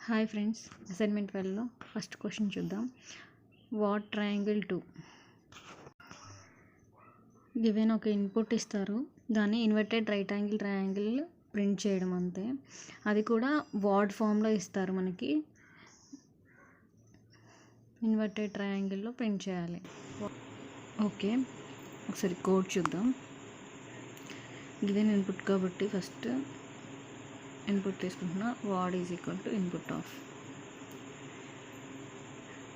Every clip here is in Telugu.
హాయ్ ఫ్రెండ్స్, అసైన్మెంట్ 12లో ఫస్ట్ క్వశ్చన్ చూద్దాం. వాట్ ట్రయాంగిల్ 2 గివెన్ ఒక ఇన్పుట్ ఇస్తారు, దాన్ని inverted right angle triangle print చేయడం అంతే. అది కూడా వార్డ్ ఫామ్లో ఇస్తారు, మనకి ఇన్వర్టెడ్ ట్రయాంగిల్లో ప్రింట్ చేయాలి. ఓకే, ఒకసారి కోడ్ చూద్దాం. గివెన్ ఇన్పుట్ కాబట్టి ఫస్ట్ ఇన్పుట్ తీసుకుంటున్నా. Word is equal to input of,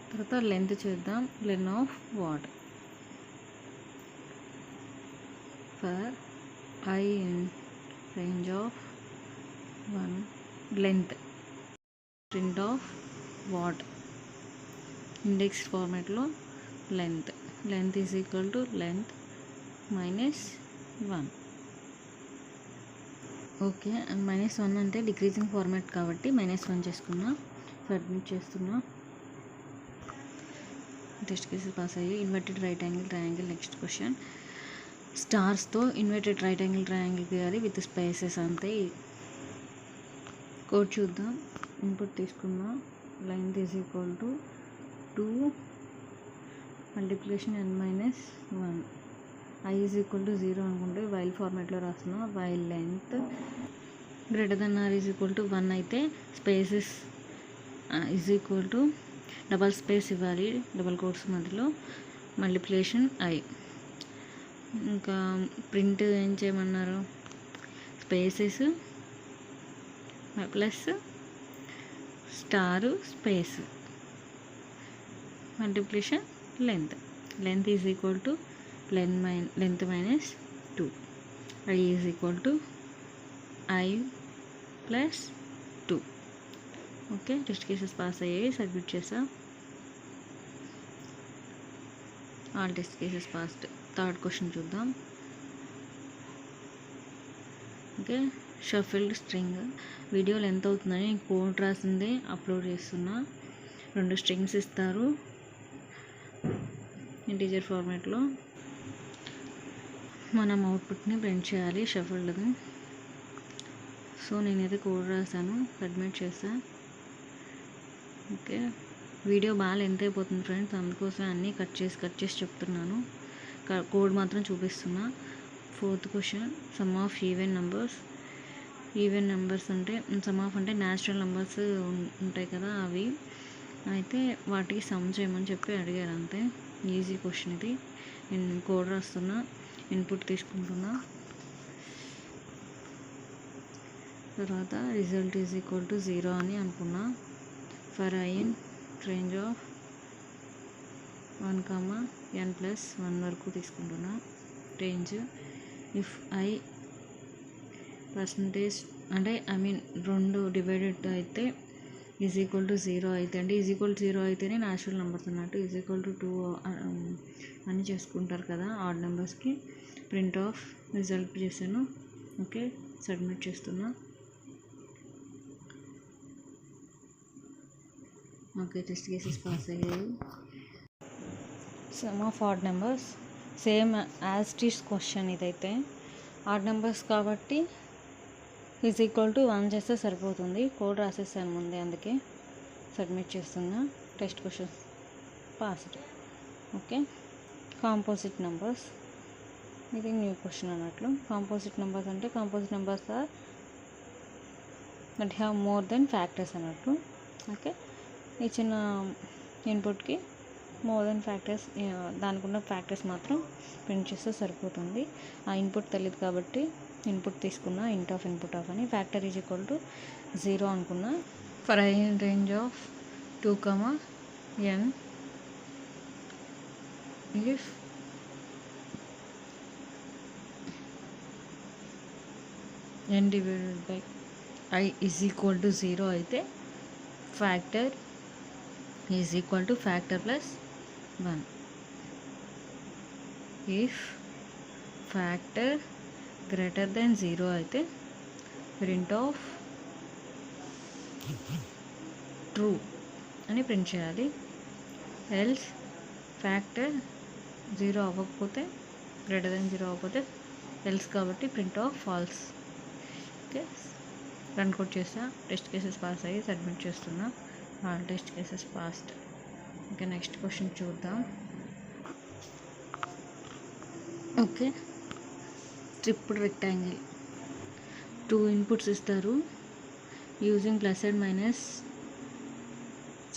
తర్వాత లెంత్ చేద్దాం. Len of word for I in range of 1 length print of word index ఫార్మాట్లో length is equal to length -1. Okay, and -1 అంటే డిక్రీజింగ్ ఫార్మాట్ కాబట్టి -1 చేసుకున్నా. సబ్మిట్ చేస్తున్నా. టెస్ట్ కేసెస్ పాస్ అయ్యి. Inverted right angle triangle. Next question, స్టార్స్తో ఇన్వర్టెడ్ రైట్ యాంగిల్ ట్రయాంగిల్ గీయాలి విత్ స్పేసెస్ అంతే. కోడ్ చూద్దాం. ఇన్పుట్ తీసుకున్నా. Length is equal to 2 multiplication n-1. I is equal to 0 అనుకుంటే వైల్ ఫార్మాట్లో రాస్తున్నా. While length greater than or is equal to 1 అయితే spaces is equal to double space ఇవ్వాలి, డబల్ కోట్స్ మధ్యలో, మల్టిప్లికేషన్ I. ఇంకా ప్రింట్ ఏం చేయమన్నారు? Spaces plus star space multiplication length is equal to length -2. I is equal to I plus 2. Okay, test cases pass అయ్యాయి. సబ్మిట్ చేసా. All test cases passed. Third question చూద్దాం. Okay, shuffled string. వీడియోలు ఎంత అవుతుందని కోడ్ రాసింది అప్లోడ్ చేస్తున్నా. 2 స్ట్రింగ్స్ ఇస్తారు ఇంటీజర్ ఫార్మాట్లో. మనం అవుట్పుట్ని ప్రింట్ చేయాలి షఫిల్డ్ది. సో నేనైతే కోడ్ రాశాను, సబ్మిట్ చేశాను. ఓకే, వీడియో బాగా లెంత్ అయిపోతుంది ఫ్రెండ్స్, అందుకోసం అన్నీ కట్ చేసి చెప్తున్నాను. కోడ్ మాత్రం చూపిస్తున్నా. Fourth question, some of even numbers అంటే సమ్ ఆఫ్ అంటే న్యాచురల్ నెంబర్స్ ఉంటాయి కదా, అవి అయితే వాటికి సమ్ చేయమని చెప్పి అడిగారు అంతే. ఈజీ క్వశ్చన్ ఇది. నేను కోడ్ రాస్తున్నా, ఇన్పుట్ తీసుకుంటున్నా. తర్వాత రిజల్ట్ ఈజ్ ఈక్వల్ టు 0 అని అనుకున్నా. For I in range of 1, n+1 వరకు తీసుకుంటున్నా రేంజ్. ఇఫ్ I పర్సంటేజ్ అంటే 2 డివైడెడ్ అయితే ఈజ్ ఈక్వల్ టు 0 అయితే, అంటే ఈజ్ ఈక్వల్ టు 0 అయితేనే న్యాచురల్ నెంబర్స్ అన్నట్టు. ఈజ్ ఈక్వల్ టు 2 అని చేసుకుంటారు కదా ఆడ్ నెంబర్స్కి. ప్రింట్ ఆఫ్ రిజల్ట్ చేశాను. ఓకే, సబ్మిట్ చేస్తున్నా. ఓకే, టెస్ట్ కేసెస్ పాస్ అయ్యాయి. Sum of odd numbers same as this question ఇదైతే. ఆడ్ నెంబర్స్ కాబట్టి ఈజ్ ఈక్వల్ టు 1 చేస్తే సరిపోతుంది. కోడ్ రాసేసాను ముందే, అందుకే సబ్మిట్ చేస్తున్నా. Test question passed. Okay, composite numbers. ఇది న్యూ క్వశ్చన్ అన్నట్లు. కాంపోజిట్ నెంబర్స్ అంటే composite numbers are that have more than factors అన్నట్లు. ఓకే, ఇచ్చిన ఇన్పుట్కి మోర్ దెన్ ఫ్యాక్టర్స్, దానికి ఉన్న ఫ్యాక్టర్స్ మాత్రం ప్రింట్ చేస్తే సరిపోతుంది. ఆ ఇన్పుట్ తెలియదు కాబట్టి ఇన్పుట్ తీసుకున్నా. ఇన్పుట్ ఆఫ్ అని. ఫ్యాక్టర్ ఈజ్ ఈక్వల్ టు 0 అనుకున్నా. For I in range of 2, n if n divided by I is equal to 0 అయితే factor is equal to factor plus 1. If factor greater than 0 అయితే ప్రింట్ ఆఫ్ ట్రూ అని ప్రింట్ చేయాలి. ఎల్స్ ఫ్యాక్టర్ 0 అవ్వకపోతే, గ్రేటర్ దెన్ 0 అవ్వకపోతే ఎల్స్ కాబట్టి print of false. Okay, run code చేస్తా. టెస్ట్ కేసెస్ పాస్ అయ్యి సబ్మిట్ చేస్తున్నా. All test cases passed. Okay, next question చూద్దాం. ఓకే, ట్రిపుల్ రెక్టాంగిల్ 2 ఇన్పుట్స్ ఇస్తారు. యూజింగ్ ప్లస్ అండ్ మైనస్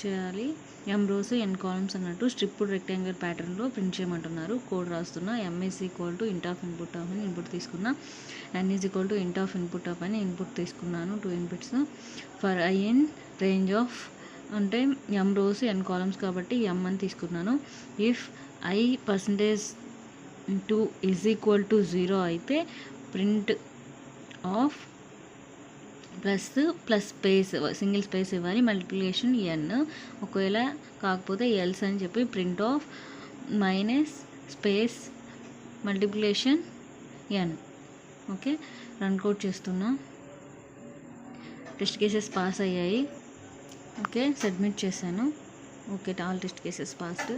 చేయాలి. m రోస్ n కాలమ్స్ అన్నట్టు స్ట్రిప్డ్ రెక్టాంగిల్ ప్యాటర్న్లో ప్రింట్ చేయమంటున్నారు. కోడ్ రాస్తున్నా. m ఈజ్ ఈక్వల్ టు ఇంట్ ఆఫ్ ఇన్పుట్ ఆఫ్ అని ఇన్పుట్ తీసుకున్నా. n ఈజ్ ఈక్వల్ టు ఇంట్ ఆఫ్ ఇన్పుట్ ఆఫ్ అని ఇన్పుట్ తీసుకున్నాను. 2 inputs for i in range of అంటే m రోస్ n కాలమ్స్ కాబట్టి m అని తీసుకున్నాను. If i %2 is equal to 0 అయితే print of plus space single space ఇవ్వాలి. Multiplication n. ఒకవేళ కాకపోతే ఎల్స్ అని చెప్పి print of minus space multiplication n. Okay, run code చేస్తున్నా. టెస్ట్ కేసెస్ పాస్ అయ్యాయి. ఓకే, సబ్మిట్ చేశాను. Okay, all test cases passed.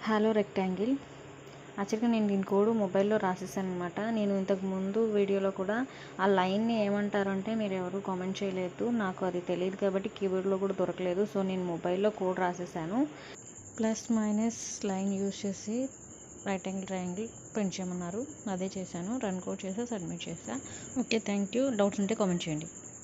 Hollow rectangle. యాక్చువల్గా నేను దీని కోడ్ మొబైల్లో రాసేసాను అనమాట. నేను ఇంతకు ముందు వీడియోలో కూడా ఆ లైన్ని ఏమంటారంటే మీరు ఎవరు కామెంట్ చేయలేదు. నాకు అది తెలియదు కాబట్టి కీబోర్డ్లో కూడా దొరకలేదు. సో నేను మొబైల్లో కోడ్ రాసేసాను. ప్లస్ మైనస్ లైన్ యూజ్ చేసి రైట్ యాంగిల్ ట్రయాంగిల్ ప్రింట్ చేయమన్నారు. అదే చేశాను. రన్ కోడ్ చేసి సబ్మిట్ చేశాను. Okay, thank you. డౌట్స్ ఉంటే కామెంట్ చేయండి.